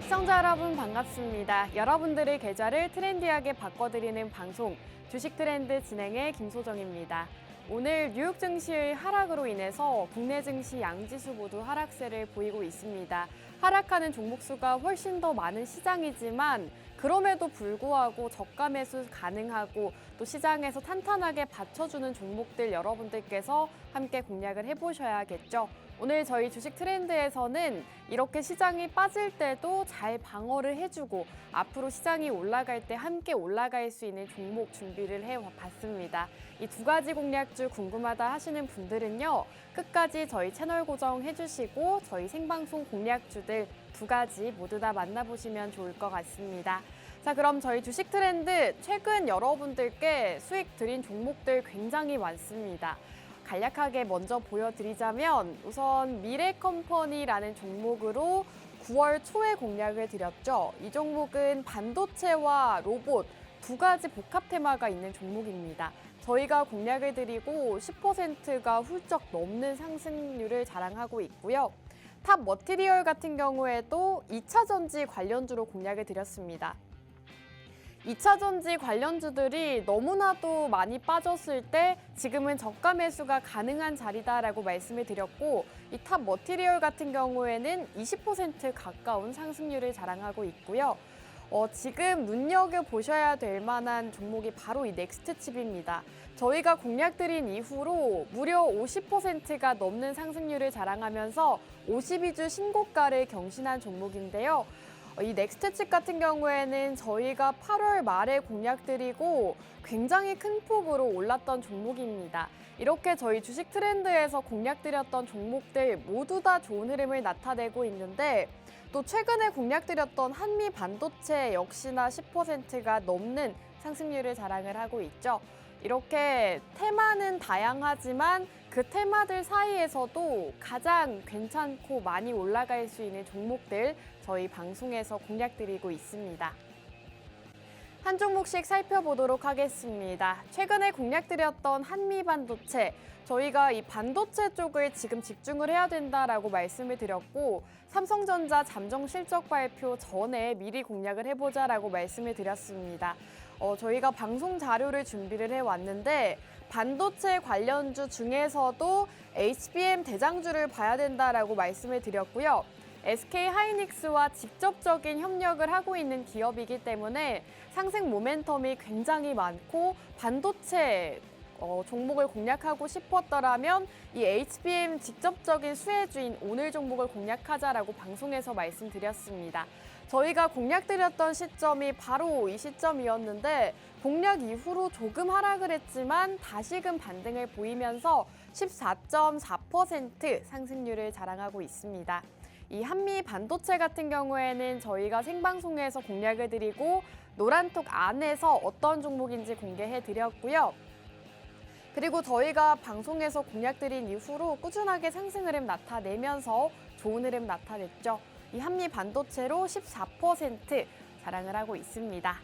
시청자 여러분 반갑습니다. 여러분들의 계좌를 트렌디하게 바꿔드리는 방송 주식 트렌드 진행의 김소정입니다. 오늘 뉴욕 증시의 하락으로 인해서 국내 증시 양지수 모두 하락세를 보이고 있습니다. 하락하는 종목 수가 훨씬 더 많은 시장이지만 그럼에도 불구하고 저가 매수 가능하고 또 시장에서 탄탄하게 받쳐주는 종목들 여러분들께서 함께 공략을 해보셔야겠죠. 오늘 저희 주식 트렌드에서는 이렇게 시장이 빠질 때도 잘 방어를 해주고 앞으로 시장이 올라갈 때 함께 올라갈 수 있는 종목 준비를 해봤습니다. 이 두 가지 공략주 궁금하다 하시는 분들은요. 끝까지 저희 채널 고정해주시고 저희 생방송 공략주들 두 가지 모두 다 만나보시면 좋을 것 같습니다. 자, 그럼 저희 주식 트렌드 최근 여러분들께 수익 드린 종목들 굉장히 많습니다. 간략하게 먼저 보여드리자면 우선 미래컴퍼니라는 종목으로 9월 초에 공략을 드렸죠. 이 종목은 반도체와 로봇 두 가지 복합 테마가 있는 종목입니다. 저희가 공략을 드리고 10%가 훌쩍 넘는 상승률을 자랑하고 있고요. 탑 머티리얼 같은 경우에도 2차 전지 관련주로 공략을 드렸습니다. 2차 전지 관련주들이 너무나도 많이 빠졌을 때 지금은 저가 매수가 가능한 자리다라고 말씀을 드렸고 이 탑 머티리얼 같은 경우에는 20% 가까운 상승률을 자랑하고 있고요. 지금 눈여겨보셔야 될 만한 종목이 바로 이 넥스트칩입니다. 저희가 공략드린 이후로 무려 50%가 넘는 상승률을 자랑하면서 52주 신고가를 경신한 종목인데요. 이 넥스트칩 같은 경우에는 저희가 8월 말에 공략드리고 굉장히 큰 폭으로 올랐던 종목입니다. 이렇게 저희 주식 트렌드에서 공략드렸던 종목들 모두 다 좋은 흐름을 나타내고 있는데 또 최근에 공략드렸던 한미 반도체 역시나 10%가 넘는 상승률을 자랑을 하고 있죠. 이렇게 테마는 다양하지만 그 테마들 사이에서도 가장 괜찮고 많이 올라갈 수 있는 종목들 저희 방송에서 공략드리고 있습니다. 한 종목씩 살펴보도록 하겠습니다. 최근에 공략드렸던 한미 반도체, 저희가 이 반도체 쪽을 지금 집중을 해야 된다라고 말씀을 드렸고 삼성전자 잠정 실적 발표 전에 미리 공략을 해보자라고 말씀을 드렸습니다. 저희가 방송 자료를 준비를 해왔는데 반도체 관련주 중에서도 HBM 대장주를 봐야 된다라고 말씀을 드렸고요. SK하이닉스와 직접적인 협력을 하고 있는 기업이기 때문에 상승 모멘텀이 굉장히 많고 반도체 종목을 공략하고 싶었더라면 이 HBM 직접적인 수혜주인 오늘 종목을 공략하자라고 방송에서 말씀드렸습니다. 저희가 공략드렸던 시점이 바로 이 시점이었는데 공략 이후로 조금 하락을 했지만 다시금 반등을 보이면서 14.4% 상승률을 자랑하고 있습니다. 이 한미 반도체 같은 경우에는 저희가 생방송에서 공략을 드리고 노란톡 안에서 어떤 종목인지 공개해 드렸고요. 그리고 저희가 방송에서 공략드린 이후로 꾸준하게 상승 흐름 나타내면서 좋은 흐름 나타냈죠. 이 한미 반도체로 14% 자랑을 하고 있습니다.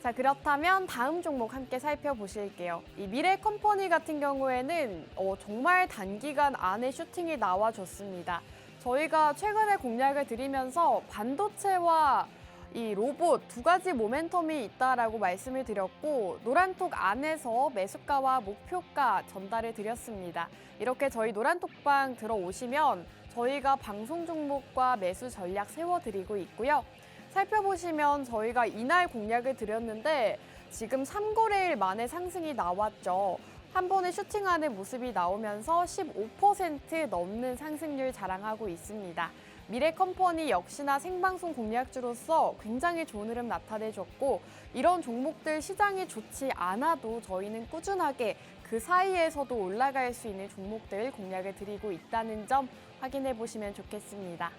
자, 그렇다면 다음 종목 함께 살펴보실게요. 이 미래컴퍼니 같은 경우에는 정말 단기간 안에 슈팅이 나와줬습니다. 저희가 최근에 공략을 드리면서 반도체와 이 로봇 두 가지 모멘텀이 있다라고 말씀을 드렸고 노란톡 안에서 매수가와 목표가 전달을 드렸습니다. 이렇게 저희 노란톡방 들어오시면 저희가 방송 종목과 매수 전략 세워드리고 있고요. 살펴보시면 저희가 이날 공략을 드렸는데 지금 3거래일 만에 상승이 나왔죠. 한 번에 슈팅하는 모습이 나오면서 15% 넘는 상승률 자랑하고 있습니다. 미래컴퍼니 역시나 생방송 공략주로서 굉장히 좋은 흐름 나타내줬고 이런 종목들 시장이 좋지 않아도 저희는 꾸준하게 그 사이에서도 올라갈 수 있는 종목들 공략을 드리고 있다는 점 확인해 보시면 좋겠습니다.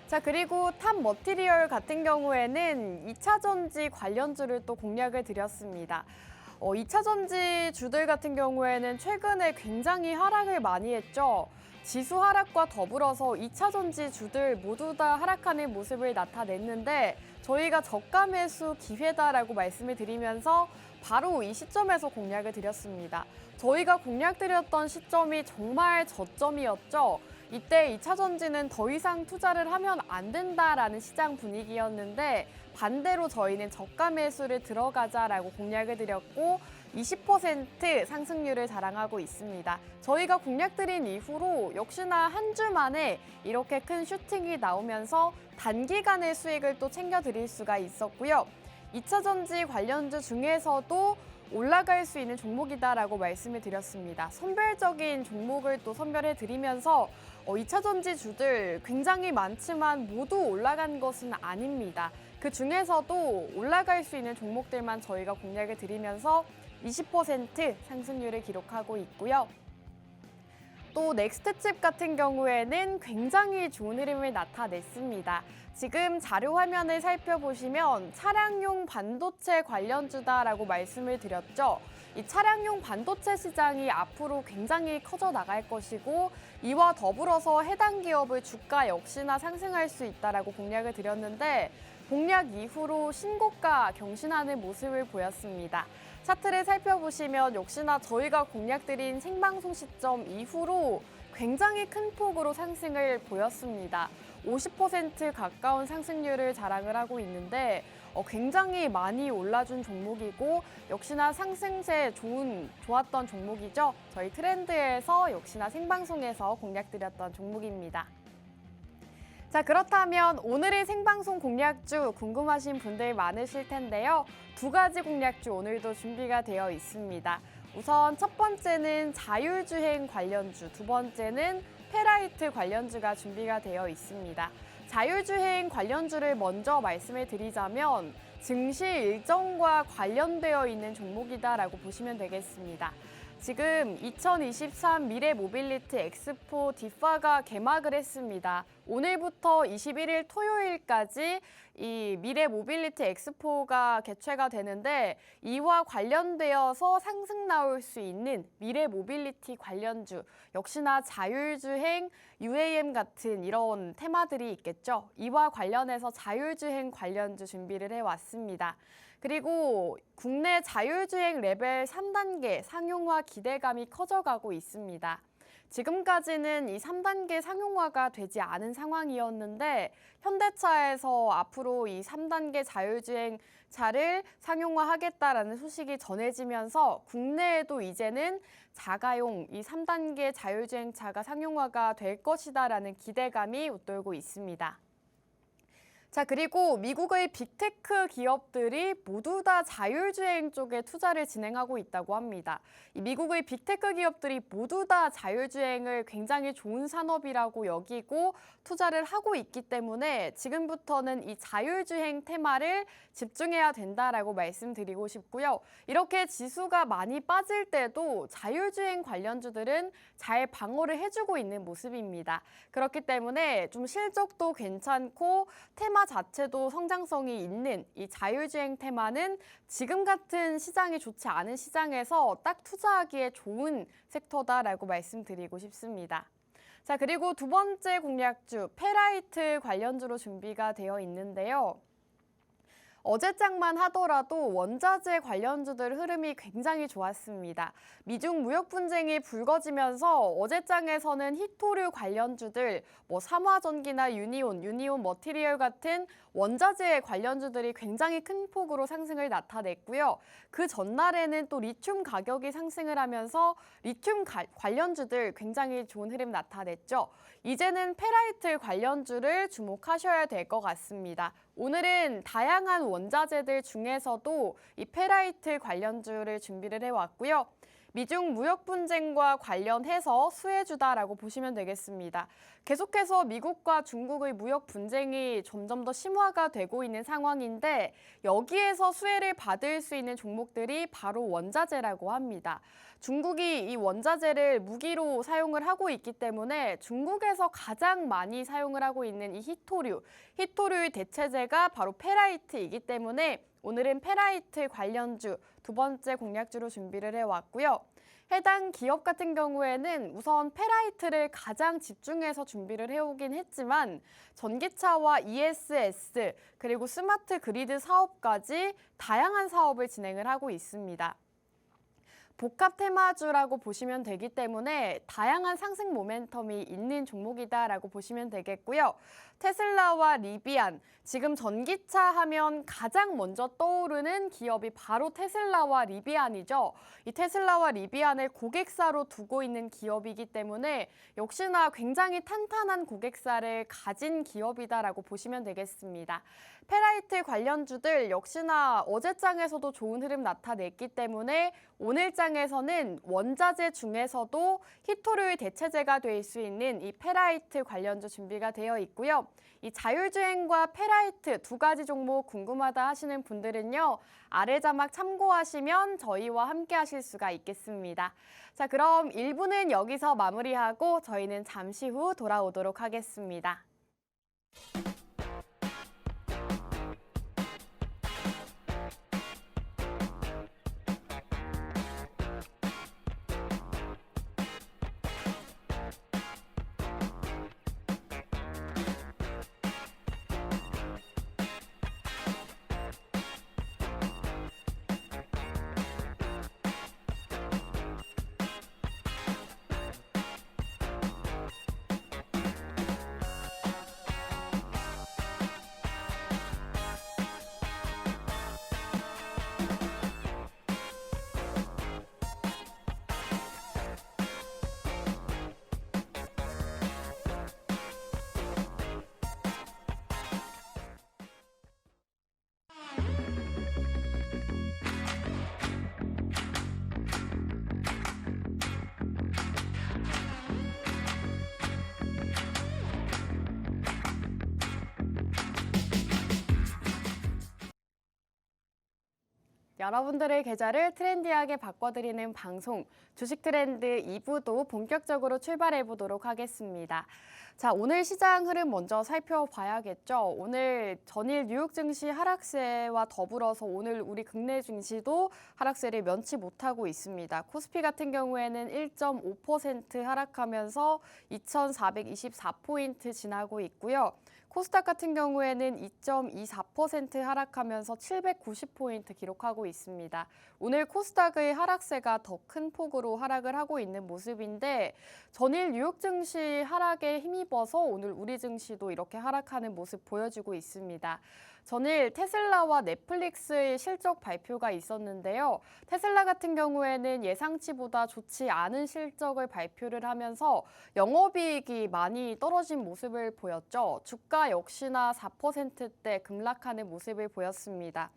자, 그리고 탑 머티리얼 같은 경우에는 2차 전지 관련주를 또 공략을 드렸습니다. 2차 전지 주들 같은 경우에는 최근에 굉장히 하락을 많이 했죠. 지수 하락과 더불어서 2차 전지 주들 모두 다 하락하는 모습을 나타냈는데 저희가 저가 매수 기회다라고 말씀을 드리면서 바로 이 시점에서 공략을 드렸습니다. 저희가 공략드렸던 시점이 정말 저점이었죠. 이때 2차 전지는 더 이상 투자를 하면 안 된다라는 시장 분위기였는데 반대로 저희는 저가 매수를 들어가자라고 공략을 드렸고 20% 상승률을 자랑하고 있습니다. 저희가 공략드린 이후로 역시나 한 주 만에 이렇게 큰 슈팅이 나오면서 단기간의 수익을 또 챙겨드릴 수가 있었고요. 2차 전지 관련주 중에서도 올라갈 수 있는 종목이다라고 말씀을 드렸습니다. 선별적인 종목을 또 선별해 드리면서 2차 전지주들 굉장히 많지만 모두 올라간 것은 아닙니다. 그 중에서도 올라갈 수 있는 종목들만 저희가 공략을 드리면서 20% 상승률을 기록하고 있고요. 또 넥스트칩 같은 경우에는 굉장히 좋은 흐름을 나타냈습니다. 지금 자료 화면을 살펴보시면 차량용 반도체 관련주다라고 말씀을 드렸죠. 이 차량용 반도체 시장이 앞으로 굉장히 커져 나갈 것이고 이와 더불어서 해당 기업의 주가 역시나 상승할 수 있다라고 공략을 드렸는데 공략 이후로 신고가 경신하는 모습을 보였습니다. 차트를 살펴보시면 역시나 저희가 공략드린 생방송 시점 이후로 굉장히 큰 폭으로 상승을 보였습니다. 50% 가까운 상승률을 자랑을 하고 있는데 굉장히 많이 올라준 종목이고 역시나 상승세 좋았던 종목이죠. 저희 트렌드에서 역시나 생방송에서 공략드렸던 종목입니다. 자, 그렇다면 오늘의 생방송 공략주 궁금하신 분들 많으실 텐데요. 두 가지 공략주 오늘도 준비가 되어 있습니다. 우선 첫 번째는 자율주행 관련주, 두 번째는 페라이트 관련주가 준비가 되어 있습니다. 자율주행 관련주를 먼저 말씀을 드리자면 증시 일정과 관련되어 있는 종목이다라고 보시면 되겠습니다. 지금 2023 미래 모빌리티 엑스포 디파가 개막을 했습니다. 오늘부터 21일 토요일까지 이 미래 모빌리티 엑스포가 개최가 되는데 이와 관련되어서 상승 나올 수 있는 미래 모빌리티 관련주, 역시나 자율주행, UAM 같은 이런 테마들이 있겠죠. 이와 관련해서 자율주행 관련주 준비를 해왔습니다. 그리고 국내 자율주행 레벨 3단계 상용화 기대감이 커져가고 있습니다. 지금까지는 이 3단계 상용화가 되지 않은 상황이었는데 현대차에서 앞으로 이 3단계 자율주행 차를 상용화하겠다라는 소식이 전해지면서 국내에도 이제는 자가용 이 3단계 자율주행 차가 상용화가 될 것이다라는 기대감이 웃돌고 있습니다. 자, 그리고 미국의 빅테크 기업들이 모두 다 자율주행 쪽에 투자를 진행하고 있다고 합니다. 이 미국의 빅테크 기업들이 모두 다 자율주행을 굉장히 좋은 산업이라고 여기고 투자를 하고 있기 때문에 지금부터는 이 자율주행 테마를 집중해야 된다라고 말씀드리고 싶고요. 이렇게 지수가 많이 빠질 때도 자율주행 관련주들은 잘 방어를 해주고 있는 모습입니다. 그렇기 때문에 좀 실적도 괜찮고 테마 자체도 성장성이 있는 이 자율주행 테마는 지금 같은 시장이 좋지 않은 시장에서 딱 투자하기에 좋은 섹터다라고 말씀드리고 싶습니다. 자, 그리고 두 번째 공략주 페라이트 관련주로 준비가 되어 있는데요. 어제장만 하더라도 원자재 관련주들 흐름이 굉장히 좋았습니다. 미중 무역 분쟁이 불거지면서 어제장에서는 히토류 관련주들, 삼화전기나 유니온 머티리얼 같은 원자재 관련주들이 굉장히 큰 폭으로 상승을 나타냈고요. 그 전날에는 또 리튬 가격이 상승을 하면서 리튬 관련주들 굉장히 좋은 흐름 나타냈죠. 이제는 페라이트 관련주를 주목하셔야 될 것 같습니다. 오늘은 다양한 원자재들 중에서도 이 페라이트 관련주를 준비를 해왔고요. 미중 무역 분쟁과 관련해서 수혜주다라고 보시면 되겠습니다. 계속해서 미국과 중국의 무역 분쟁이 점점 더 심화가 되고 있는 상황인데 여기에서 수혜를 받을 수 있는 종목들이 바로 원자재라고 합니다. 중국이 이 원자재를 무기로 사용을 하고 있기 때문에 중국에서 가장 많이 사용을 하고 있는 이 히토류의 대체재가 바로 페라이트이기 때문에 오늘은 페라이트 관련주 두 번째 공략주로 준비를 해왔고요. 해당 기업 같은 경우에는 우선 페라이트를 가장 집중해서 준비를 해오긴 했지만 전기차와 ESS 그리고 스마트 그리드 사업까지 다양한 사업을 진행을 하고 있습니다. 복합 테마주라고 보시면 되기 때문에 다양한 상승 모멘텀이 있는 종목이다라고 보시면 되겠고요. 테슬라와 리비안, 지금 전기차 하면 가장 먼저 떠오르는 기업이 바로 테슬라와 리비안이죠. 이 테슬라와 리비안을 고객사로 두고 있는 기업이기 때문에 역시나 굉장히 탄탄한 고객사를 가진 기업이다라고 보시면 되겠습니다. 페라이트 관련주들 역시나 어제장에서도 좋은 흐름 나타냈기 때문에 오늘장에서는 원자재 중에서도 희토류의 대체제가 될 수 있는 이 페라이트 관련주 준비가 되어 있고요. 이 자율주행과 페라이트 두 가지 종목 궁금하다 하시는 분들은요. 아래 자막 참고하시면 저희와 함께 하실 수가 있겠습니다. 자, 그럼 1부는 여기서 마무리하고 저희는 잠시 후 돌아오도록 하겠습니다. 여러분들의 계좌를 트렌디하게 바꿔드리는 방송 주식 트렌드 2부도 본격적으로 출발해 보도록 하겠습니다. 자, 오늘 시장 흐름 먼저 살펴봐야겠죠. 오늘 전일 뉴욕 증시 하락세와 더불어서 오늘 우리 국내 증시도 하락세를 면치 못하고 있습니다. 코스피 같은 경우에는 1.5% 하락하면서 2,424포인트 지나고 있고요. 코스닥 같은 경우에는 2.24% 하락하면서 790포인트 기록하고 있습니다. 오늘 코스닥의 하락세가 더 큰 폭으로 하락을 하고 있는 모습인데 전일 뉴욕 증시 하락에 힘입어서 오늘 우리 증시도 이렇게 하락하는 모습 보여주고 있습니다. 전일 테슬라와 넷플릭스의 실적 발표가 있었는데요. 테슬라 같은 경우에는 예상치보다 좋지 않은 실적을 발표를 하면서 영업이익이 많이 떨어진 모습을 보였죠. 주가 역시나 4%대 급락하는 모습을 보였습니다.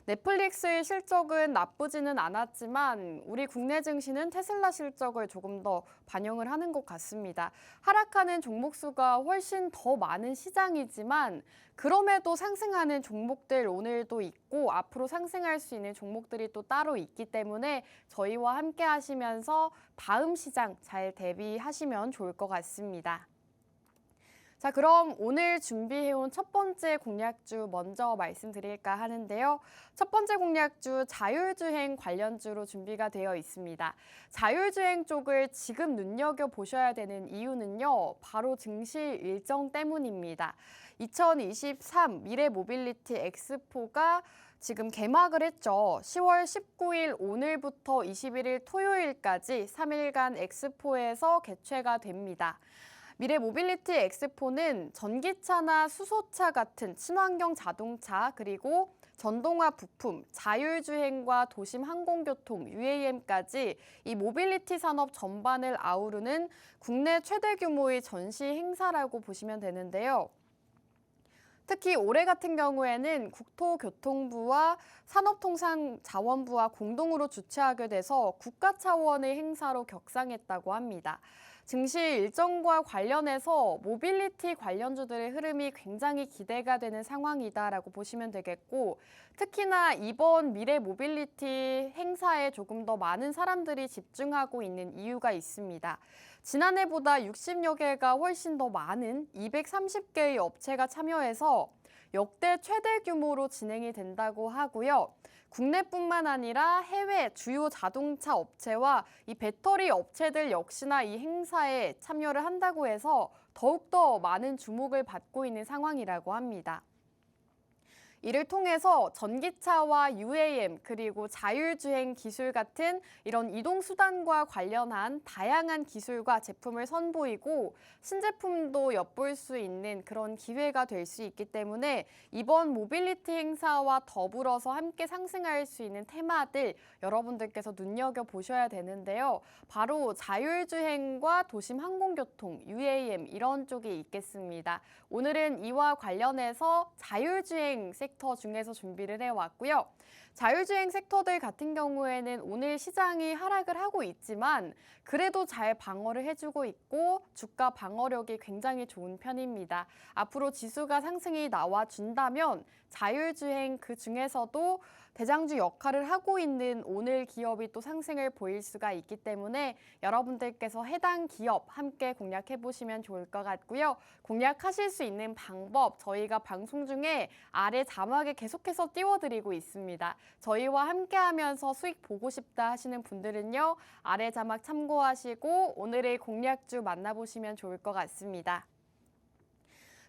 넷플릭스의 실적은 나쁘지는 않았지만 우리 국내 증시는 테슬라 실적을 조금 더 반영을 하는 것 같습니다. 하락하는 종목 수가 훨씬 더 많은 시장이지만 그럼에도 상승하는 종목들 오늘도 있고 앞으로 상승할 수 있는 종목들이 또 따로 있기 때문에 저희와 함께 하시면서 다음 시장 잘 대비하시면 좋을 것 같습니다. 자, 그럼 오늘 준비해온 첫 번째 공략주 먼저 말씀드릴까 하는데요. 첫 번째 공략주 자율주행 관련주로 준비가 되어 있습니다. 자율주행 쪽을 지금 눈여겨보셔야 되는 이유는요. 바로 증시 일정 때문입니다. 2023 미래모빌리티 엑스포가 지금 개막을 했죠. 10월 19일 오늘부터 21일 토요일까지 3일간 엑스포에서 개최가 됩니다. 미래모빌리티 엑스포는 전기차나 수소차 같은 친환경 자동차 그리고 전동화 부품, 자율주행과 도심 항공교통, UAM까지 이 모빌리티 산업 전반을 아우르는 국내 최대 규모의 전시 행사라고 보시면 되는데요. 특히 올해 같은 경우에는 국토교통부와 산업통상자원부와 공동으로 주최하게 돼서 국가 차원의 행사로 격상했다고 합니다. 증시 일정과 관련해서 모빌리티 관련주들의 흐름이 굉장히 기대가 되는 상황이다라고 보시면 되겠고 특히나 이번 미래 모빌리티 행사에 조금 더 많은 사람들이 집중하고 있는 이유가 있습니다. 지난해보다 60여 개가 훨씬 더 많은 230개의 업체가 참여해서 역대 최대 규모로 진행이 된다고 하고요. 국내뿐만 아니라 해외 주요 자동차 업체와 이 배터리 업체들 역시나 이 행사에 참여를 한다고 해서 더욱더 많은 주목을 받고 있는 상황이라고 합니다. 이를 통해서 전기차와 UAM 그리고 자율주행 기술 같은 이런 이동수단과 관련한 다양한 기술과 제품을 선보이고 신제품도 엿볼 수 있는 그런 기회가 될 수 있기 때문에 이번 모빌리티 행사와 더불어서 함께 상승할 수 있는 테마들 여러분들께서 눈여겨보셔야 되는데요. 바로 자율주행과 도심 항공교통, UAM 이런 쪽이 있겠습니다. 오늘은 이와 관련해서 자율주행 섹터 중에서 준비를 해왔고요. 자율주행 섹터들 같은 경우에는 오늘 시장이 하락을 하고 있지만 그래도 잘 방어를 해주고 있고 주가 방어력이 굉장히 좋은 편입니다. 앞으로 지수가 상승이 나와준다면 자율주행 그 중에서도 대장주 역할을 하고 있는 오늘 기업이 또 상승을 보일 수가 있기 때문에 여러분들께서 해당 기업 함께 공략해 보시면 좋을 것 같고요. 공략하실 수 있는 방법 저희가 방송 중에 아래 자막에 계속해서 띄워드리고 있습니다. 저희와 함께하면서 수익 보고 싶다 하시는 분들은요. 아래 자막 참고하시고 오늘의 공략주 만나보시면 좋을 것 같습니다.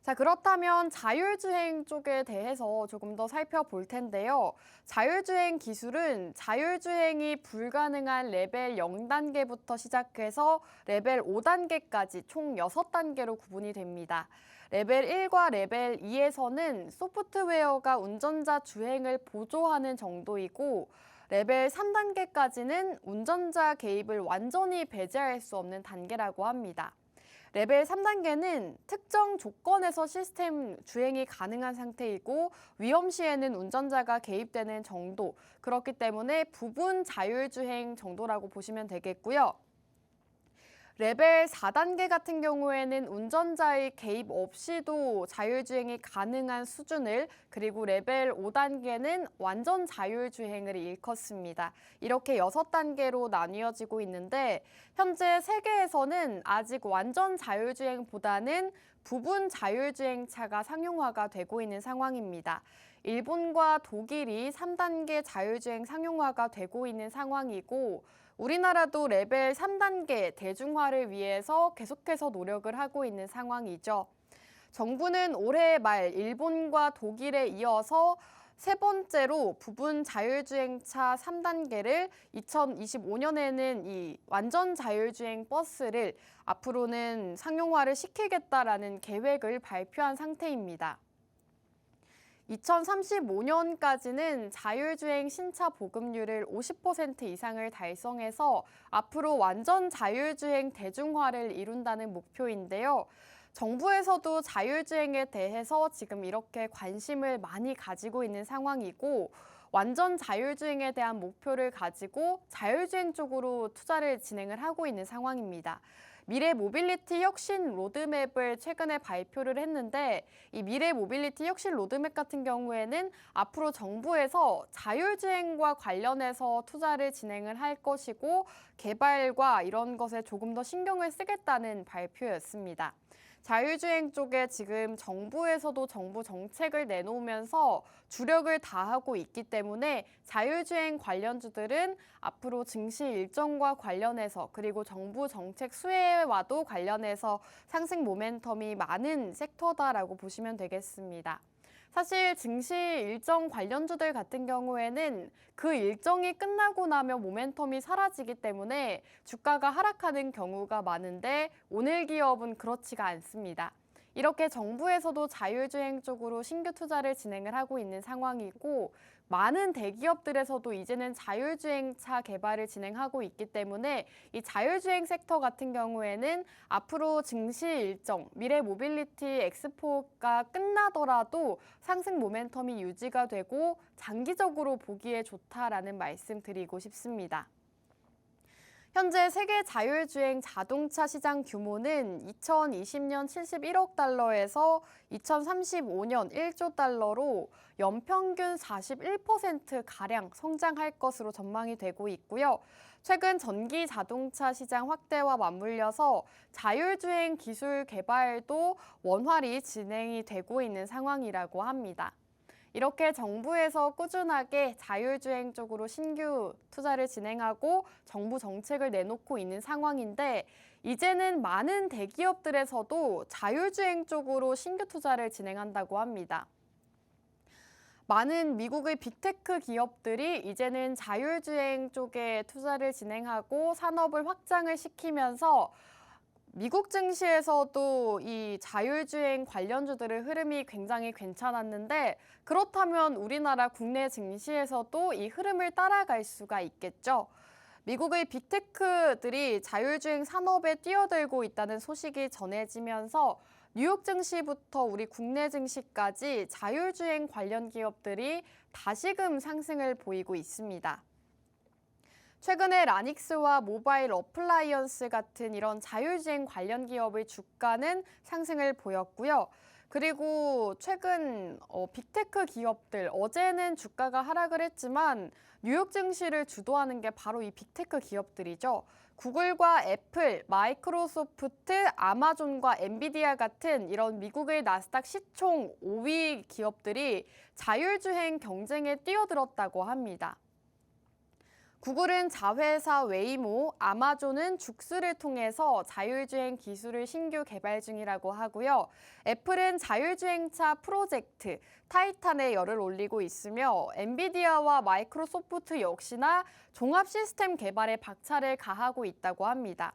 자, 그렇다면 자율주행 쪽에 대해서 조금 더 살펴볼 텐데요. 자율주행 기술은 자율주행이 불가능한 레벨 0단계부터 시작해서 레벨 5단계까지 총 6단계로 구분이 됩니다. 레벨 1과 레벨 2에서는 소프트웨어가 운전자 주행을 보조하는 정도이고 레벨 3단계까지는 운전자 개입을 완전히 배제할 수 없는 단계라고 합니다. 레벨 3단계는 특정 조건에서 시스템 주행이 가능한 상태이고 위험 시에는 운전자가 개입되는 정도, 그렇기 때문에 부분 자율주행 정도라고 보시면 되겠고요. 레벨 4단계 같은 경우에는 운전자의 개입 없이도 자율주행이 가능한 수준을, 그리고 레벨 5단계는 완전 자율주행을 일컫습니다. 이렇게 6단계로 나뉘어지고 있는데 현재 세계에서는 아직 완전 자율주행보다는 부분 자율주행차가 상용화가 되고 있는 상황입니다. 일본과 독일이 3단계 자율주행 상용화가 되고 있는 상황이고 우리나라도 레벨 3단계 대중화를 위해서 계속해서 노력을 하고 있는 상황이죠. 정부는 올해 말 일본과 독일에 이어서 세 번째로 부분 자율주행차 3단계를 2025년에는 이 완전 자율주행 버스를 앞으로는 상용화를 시키겠다라는 계획을 발표한 상태입니다. 2035년까지는 자율주행 신차 보급률을 50% 이상을 달성해서 앞으로 완전 자율주행 대중화를 이룬다는 목표인데요. 정부에서도 자율주행에 대해서 지금 이렇게 관심을 많이 가지고 있는 상황이고 완전 자율주행에 대한 목표를 가지고 자율주행 쪽으로 투자를 진행을 하고 있는 상황입니다. 미래 모빌리티 혁신 로드맵을 최근에 발표를 했는데 이 미래 모빌리티 혁신 로드맵 같은 경우에는 앞으로 정부에서 자율주행과 관련해서 투자를 진행을 할 것이고 개발과 이런 것에 조금 더 신경을 쓰겠다는 발표였습니다. 자율주행 쪽에 지금 정부에서도 정부 정책을 내놓으면서 주력을 다하고 있기 때문에 자율주행 관련주들은 앞으로 증시 일정과 관련해서 그리고 정부 정책 수혜와도 관련해서 상승 모멘텀이 많은 섹터다라고 보시면 되겠습니다. 사실 증시 일정 관련주들 같은 경우에는 그 일정이 끝나고 나면 모멘텀이 사라지기 때문에 주가가 하락하는 경우가 많은데 오늘 기업은 그렇지가 않습니다. 이렇게 정부에서도 자율주행 쪽으로 신규 투자를 진행을 하고 있는 상황이고 많은 대기업들에서도 이제는 자율주행차 개발을 진행하고 있기 때문에 이 자율주행 섹터 같은 경우에는 앞으로 증시 일정, 미래 모빌리티 엑스포가 끝나더라도 상승 모멘텀이 유지가 되고 장기적으로 보기에 좋다라는 말씀 드리고 싶습니다. 현재 세계 자율주행 자동차 시장 규모는 2020년 71억 달러에서 2035년 1조 달러로 연평균 41%가량 성장할 것으로 전망이 되고 있고요. 최근 전기 자동차 시장 확대와 맞물려서 자율주행 기술 개발도 원활히 진행이 되고 있는 상황이라고 합니다. 이렇게 정부에서 꾸준하게 자율주행 쪽으로 신규 투자를 진행하고 정부 정책을 내놓고 있는 상황인데 이제는 많은 대기업들에서도 자율주행 쪽으로 신규 투자를 진행한다고 합니다. 많은 미국의 빅테크 기업들이 이제는 자율주행 쪽에 투자를 진행하고 산업을 확장을 시키면서 미국 증시에서도 이 자율주행 관련주들의 흐름이 굉장히 괜찮았는데 그렇다면 우리나라 국내 증시에서도 이 흐름을 따라갈 수가 있겠죠. 미국의 빅테크들이 자율주행 산업에 뛰어들고 있다는 소식이 전해지면서 뉴욕 증시부터 우리 국내 증시까지 자율주행 관련 기업들이 다시금 상승을 보이고 있습니다. 최근에 라닉스와 모바일 어플라이언스 같은 이런 자율주행 관련 기업의 주가는 상승을 보였고요. 그리고 최근 빅테크 기업들, 어제는 주가가 하락을 했지만 뉴욕 증시를 주도하는 게 바로 이 빅테크 기업들이죠. 구글과 애플, 마이크로소프트, 아마존과 엔비디아 같은 이런 미국의 나스닥 시총 5위 기업들이 자율주행 경쟁에 뛰어들었다고 합니다. 구글은 자회사 웨이모, 아마존은 죽스를 통해서 자율주행 기술을 신규 개발 중이라고 하고요. 애플은 자율주행차 프로젝트, 타이탄에 열을 올리고 있으며 엔비디아와 마이크로소프트 역시나 종합 시스템 개발에 박차를 가하고 있다고 합니다.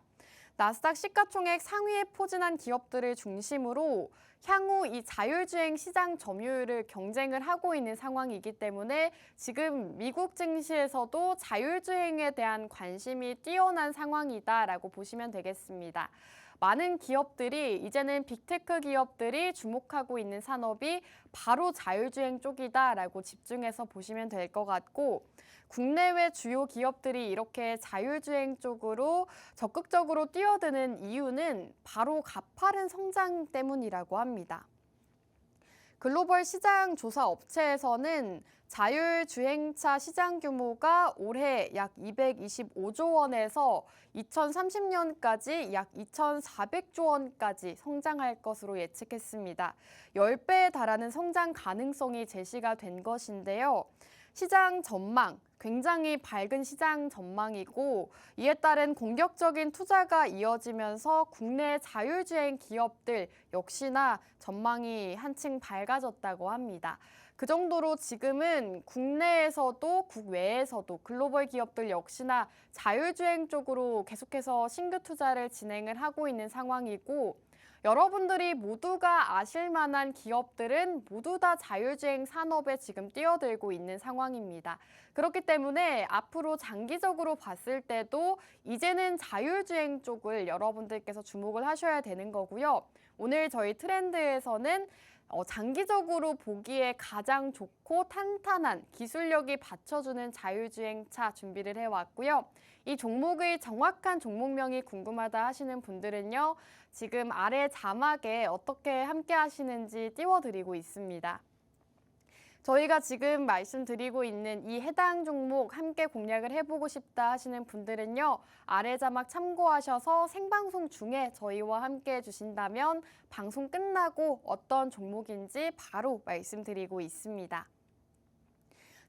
나스닥 시가총액 상위에 포진한 기업들을 중심으로 향후 이 자율주행 시장 점유율을 경쟁을 하고 있는 상황이기 때문에 지금 미국 증시에서도 자율주행에 대한 관심이 뛰어난 상황이다라고 보시면 되겠습니다. 많은 기업들이 이제는 빅테크 기업들이 주목하고 있는 산업이 바로 자율주행 쪽이다라고 집중해서 보시면 될 것 같고 국내외 주요 기업들이 이렇게 자율주행 쪽으로 적극적으로 뛰어드는 이유는 바로 가파른 성장 때문이라고 합니다. 글로벌 시장 조사 업체에서는 자율주행차 시장 규모가 올해 약 225조 원에서 2030년까지 약 2,400조 원까지 성장할 것으로 예측했습니다. 10배에 달하는 성장 가능성이 제시가 된 것인데요. 시장 전망, 굉장히 밝은 시장 전망이고 이에 따른 공격적인 투자가 이어지면서 국내 자율주행 기업들 역시나 전망이 한층 밝아졌다고 합니다. 그 정도로 지금은 국내에서도 국외에서도 글로벌 기업들 역시나 자율주행 쪽으로 계속해서 신규 투자를 진행을 하고 있는 상황이고 여러분들이 모두가 아실 만한 기업들은 모두 다 자율주행 산업에 지금 뛰어들고 있는 상황입니다. 그렇기 때문에 앞으로 장기적으로 봤을 때도 이제는 자율주행 쪽을 여러분들께서 주목을 하셔야 되는 거고요. 오늘 저희 트렌드에서는 장기적으로 보기에 가장 좋고 탄탄한 기술력이 받쳐주는 자율주행차 준비를 해왔고요. 이 종목의 정확한 종목명이 궁금하다 하시는 분들은요. 지금 아래 자막에 어떻게 함께 하시는지 띄워드리고 있습니다. 저희가 지금 말씀드리고 있는 이 해당 종목 함께 공략을 해보고 싶다 하시는 분들은요. 아래 자막 참고하셔서 생방송 중에 저희와 함께 해주신다면 방송 끝나고 어떤 종목인지 바로 말씀드리고 있습니다.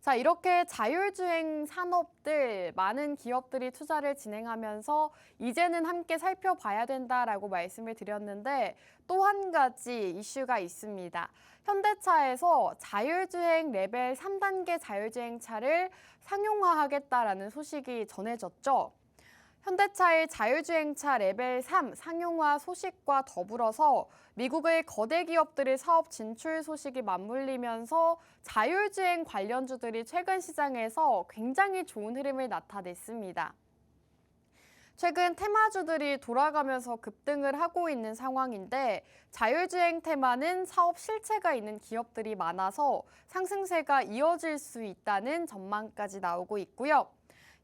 자, 이렇게 자율주행 산업들 많은 기업들이 투자를 진행하면서 이제는 함께 살펴봐야 된다라고 말씀을 드렸는데 또 한 가지 이슈가 있습니다. 현대차에서 자율주행 레벨 3단계 자율주행차를 상용화하겠다라는 소식이 전해졌죠. 현대차의 자율주행차 레벨 3 상용화 소식과 더불어서 미국의 거대 기업들의 사업 진출 소식이 맞물리면서 자율주행 관련주들이 최근 시장에서 굉장히 좋은 흐름을 나타냈습니다. 최근 테마주들이 돌아가면서 급등을 하고 있는 상황인데 자율주행 테마는 사업 실체가 있는 기업들이 많아서 상승세가 이어질 수 있다는 전망까지 나오고 있고요.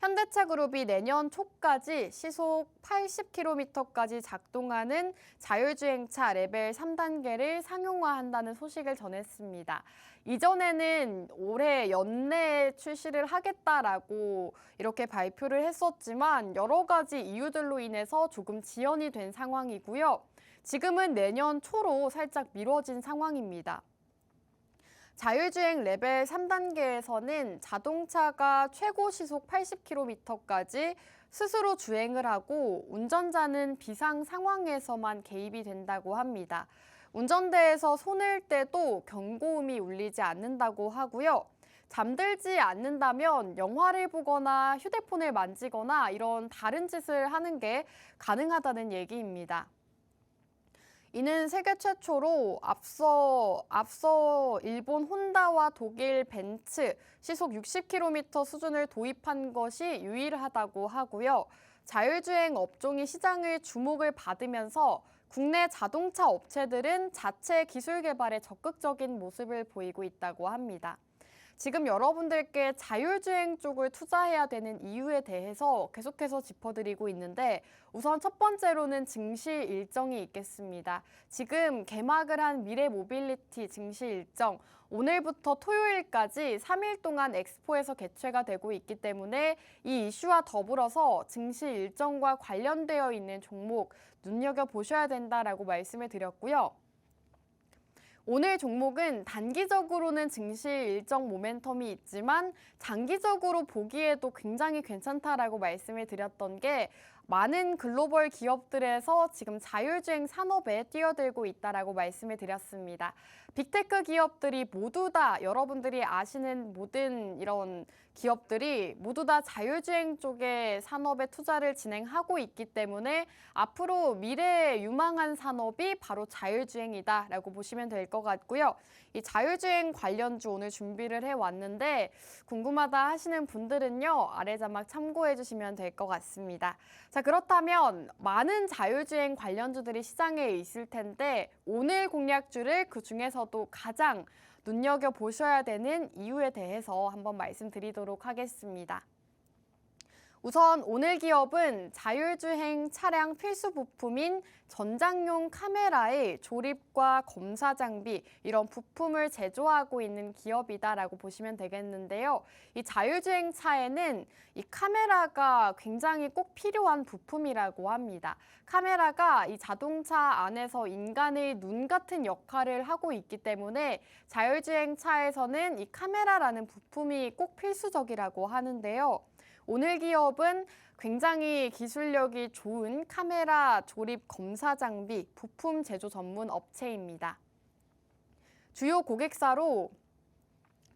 현대차 그룹이 내년 초까지 시속 80km까지 작동하는 자율주행차 레벨 3단계를 상용화한다는 소식을 전했습니다. 이전에는 올해 연내에 출시를 하겠다라고 이렇게 발표를 했었지만 여러 가지 이유들로 인해서 조금 지연이 된 상황이고요. 지금은 내년 초로 살짝 미뤄진 상황입니다. 자율주행 레벨 3단계에서는 자동차가 최고 시속 80km까지 스스로 주행을 하고 운전자는 비상 상황에서만 개입이 된다고 합니다. 운전대에서 손을 떼도 경고음이 울리지 않는다고 하고요. 잠들지 않는다면 영화를 보거나 휴대폰을 만지거나 이런 다른 짓을 하는 게 가능하다는 얘기입니다. 이는 세계 최초로 앞서 일본 혼다와 독일 벤츠 시속 60km 수준을 도입한 것이 유일하다고 하고요. 자율주행 업종이 시장의 주목을 받으면서 국내 자동차 업체들은 자체 기술 개발에 적극적인 모습을 보이고 있다고 합니다. 지금 여러분들께 자율주행 쪽을 투자해야 되는 이유에 대해서 계속해서 짚어드리고 있는데 우선 첫 번째로는 증시 일정이 있겠습니다. 지금 개막을 한 미래 모빌리티 증시 일정, 오늘부터 토요일까지 3일 동안 엑스포에서 개최가 되고 있기 때문에 이 이슈와 더불어서 증시 일정과 관련되어 있는 종목 눈여겨보셔야 된다라고 말씀을 드렸고요. 오늘 종목은 단기적으로는 증시 일정 모멘텀이 있지만 장기적으로 보기에도 굉장히 괜찮다라고 말씀을 드렸던 게 많은 글로벌 기업들에서 지금 자율주행 산업에 뛰어들고 있다라고 말씀을 드렸습니다. 빅테크 기업들이 모두 다 여러분들이 아시는 모든 이런 기업들이 모두 다 자율주행 쪽의 산업에 투자를 진행하고 있기 때문에 앞으로 미래의 유망한 산업이 바로 자율주행이다라고 보시면 될 것 같고요. 이 자율주행 관련주 오늘 준비를 해왔는데 궁금하다 하시는 분들은요. 아래 자막 참고해 주시면 될 것 같습니다. 자, 그렇다면 많은 자율주행 관련주들이 시장에 있을 텐데 오늘 공략주를 그중에서도 가장 눈여겨보셔야 되는 이유에 대해서 한번 말씀드리도록 하겠습니다. 우선 오늘 기업은 자율주행 차량 필수 부품인 전장용 카메라의 조립과 검사 장비 이런 부품을 제조하고 있는 기업이다라고 보시면 되겠는데요. 이 자율주행 차에는 이 카메라가 굉장히 꼭 필요한 부품이라고 합니다. 카메라가 이 자동차 안에서 인간의 눈 같은 역할을 하고 있기 때문에 자율주행 차에서는 이 카메라라는 부품이 꼭 필수적이라고 하는데요. 오늘 기업은 굉장히 기술력이 좋은 카메라 조립 검사 장비 부품 제조 전문 업체입니다. 주요 고객사로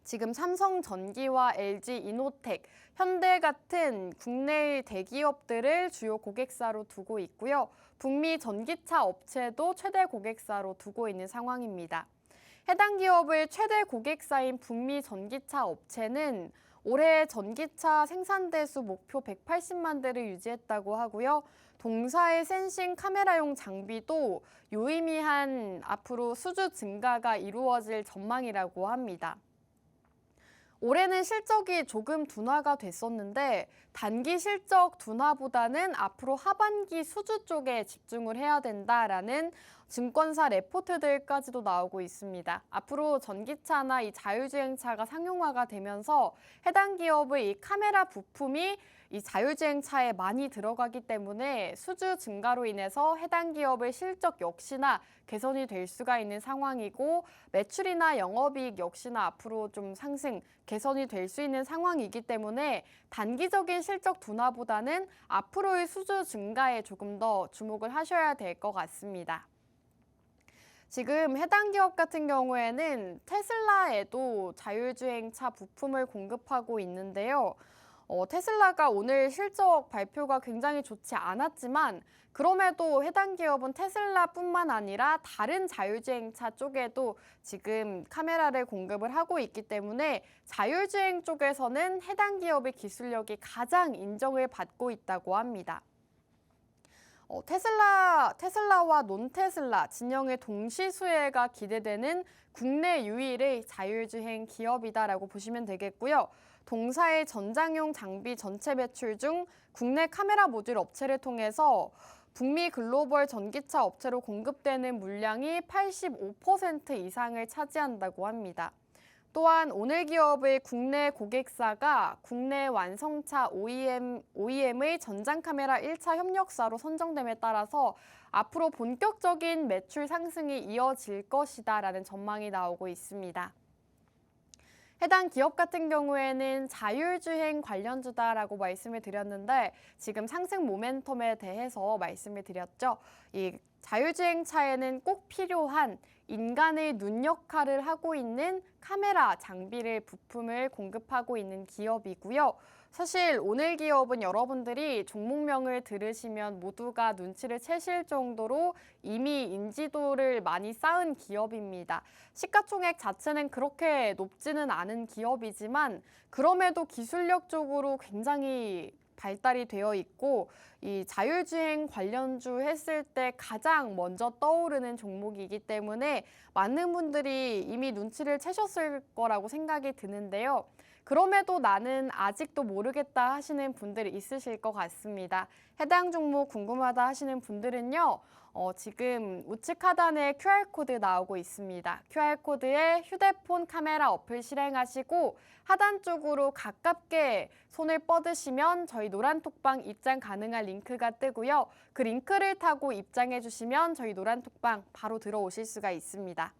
지금 삼성전기와 LG이노텍, 현대 같은 국내의 대기업들을 주요 고객사로 두고 있고요. 북미 전기차 업체도 최대 고객사로 두고 있는 상황입니다. 해당 기업의 최대 고객사인 북미 전기차 업체는 올해 전기차 생산 대수 목표 180만 대를 유지했다고 하고요. 동사의 센싱 카메라용 장비도 유의미한 앞으로 수주 증가가 이루어질 전망이라고 합니다. 올해는 실적이 조금 둔화가 됐었는데 단기 실적 둔화보다는 앞으로 하반기 수주 쪽에 집중을 해야 된다라는 증권사 레포트들까지도 나오고 있습니다. 앞으로 전기차나 이 자율주행차가 상용화가 되면서 해당 기업의 이 카메라 부품이 이 자율주행차에 많이 들어가기 때문에 수주 증가로 인해서 해당 기업의 실적 역시나 개선이 될 수가 있는 상황이고 매출이나 영업이익 역시나 앞으로 좀 상승, 개선이 될 수 있는 상황이기 때문에 단기적인 실적 둔화보다는 앞으로의 수주 증가에 조금 더 주목을 하셔야 될 것 같습니다. 지금 해당 기업 같은 경우에는 테슬라에도 자율주행차 부품을 공급하고 있는데요. 테슬라가 오늘 실적 발표가 굉장히 좋지 않았지만 그럼에도 해당 기업은 테슬라뿐만 아니라 다른 자율주행차 쪽에도 지금 카메라를 공급을 하고 있기 때문에 자율주행 쪽에서는 해당 기업의 기술력이 가장 인정을 받고 있다고 합니다. 테슬라와 논테슬라 진영의 동시 수혜가 기대되는 국내 유일의 자율주행 기업이다라고 보시면 되겠고요. 동사의 전장용 장비 전체 매출 중 국내 카메라 모듈 업체를 통해서 북미 글로벌 전기차 업체로 공급되는 물량이 85% 이상을 차지한다고 합니다. 또한 오늘 기업의 국내 고객사가 국내 완성차 OEM의 전장 카메라 1차 협력사로 선정됨에 따라서 앞으로 본격적인 매출 상승이 이어질 것이다라는 전망이 나오고 있습니다. 해당 기업 같은 경우에는 자율주행 관련주다라고 말씀을 드렸는데 지금 상승 모멘텀에 대해서 말씀을 드렸죠. 이 자율주행차에는 꼭 필요한 인간의 눈 역할을 하고 있는 카메라 장비를 부품을 공급하고 있는 기업이고요. 사실 오늘 기업은 여러분들이 종목명을 들으시면 모두가 눈치를 채실 정도로 이미 인지도를 많이 쌓은 기업입니다. 시가총액 자체는 그렇게 높지는 않은 기업이지만 그럼에도 기술력적으로 굉장히 발달이 되어 있고 이 자율주행 관련주 했을 때 가장 먼저 떠오르는 종목이기 때문에 많은 분들이 이미 눈치를 채셨을 거라고 생각이 드는데요. 그럼에도 나는 아직도 모르겠다 하시는 분들이 있으실 것 같습니다. 해당 종목 궁금하다 하시는 분들은요. 지금 우측 하단에 QR코드 나오고 있습니다. QR코드에 휴대폰 카메라 어플 실행하시고 하단 쪽으로 가깝게 손을 뻗으시면 저희 노란톡방 입장 가능한 링크가 뜨고요. 그 링크를 타고 입장해 주시면 저희 노란톡방 바로 들어오실 수가 있습니다.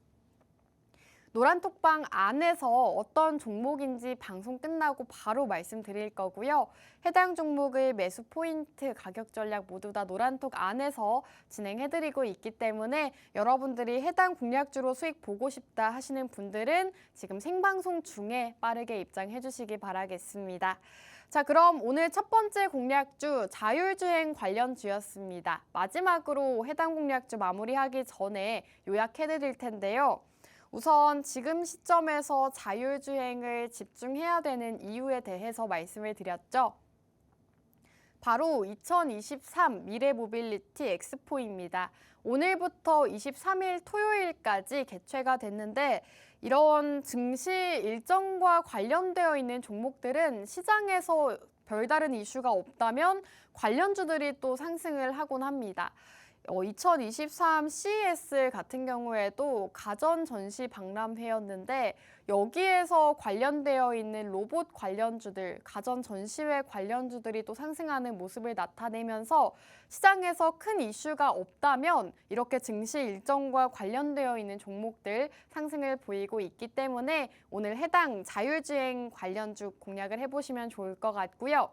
노란톡방 안에서 어떤 종목인지 방송 끝나고 바로 말씀드릴 거고요. 해당 종목의 매수 포인트, 가격 전략 모두 다 노란톡 안에서 진행해드리고 있기 때문에 여러분들이 해당 공략주로 수익 보고 싶다 하시는 분들은 지금 생방송 중에 빠르게 입장해 주시기 바라겠습니다. 자, 그럼 오늘 첫 번째 공략주 자율주행 관련주였습니다. 마지막으로 해당 공략주 마무리하기 전에 요약해드릴 텐데요. 우선 지금 시점에서 자율주행을 집중해야 되는 이유에 대해서 말씀을 드렸죠. 바로 2023 미래모빌리티 엑스포입니다. 오늘부터 23일 토요일까지 개최가 됐는데 이런 증시 일정과 관련되어 있는 종목들은 시장에서 별다른 이슈가 없다면 관련주들이 또 상승을 하곤 합니다. 2023 CES 같은 경우에도 가전 전시 박람회였는데 여기에서 관련되어 있는 로봇 관련주들, 가전 전시회 관련주들이 또 상승하는 모습을 나타내면서 시장에서 큰 이슈가 없다면 이렇게 증시 일정과 관련되어 있는 종목들 상승을 보이고 있기 때문에 오늘 해당 자율주행 관련주 공략을 해보시면 좋을 것 같고요.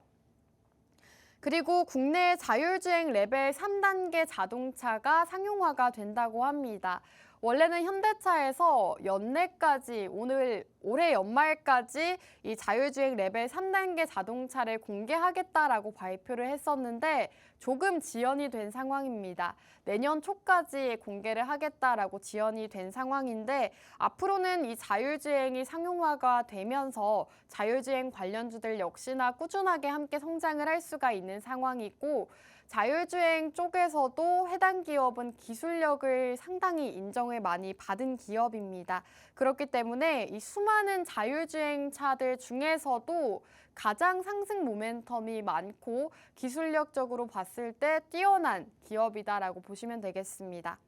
그리고 국내 자율주행 레벨 3단계 자동차가 상용화가 된다고 합니다. 원래는 현대차에서 연내까지 올해 연말까지 이 자율주행 레벨 3단계 자동차를 공개하겠다라고 발표를 했었는데 조금 지연이 된 상황입니다. 내년 초까지 공개를 하겠다라고 지연이 된 상황인데 앞으로는 이 자율주행이 상용화가 되면서 자율주행 관련주들 역시나 꾸준하게 함께 성장을 할 수가 있는 상황이고 자율주행 쪽에서도 해당 기업은 기술력을 상당히 인정을 많이 받은 기업입니다. 그렇기 때문에 이 수많은 자율주행 차들 중에서도 가장 상승 모멘텀이 많고 기술력적으로 봤을 때 뛰어난 기업이다라고 보시면 되겠습니다.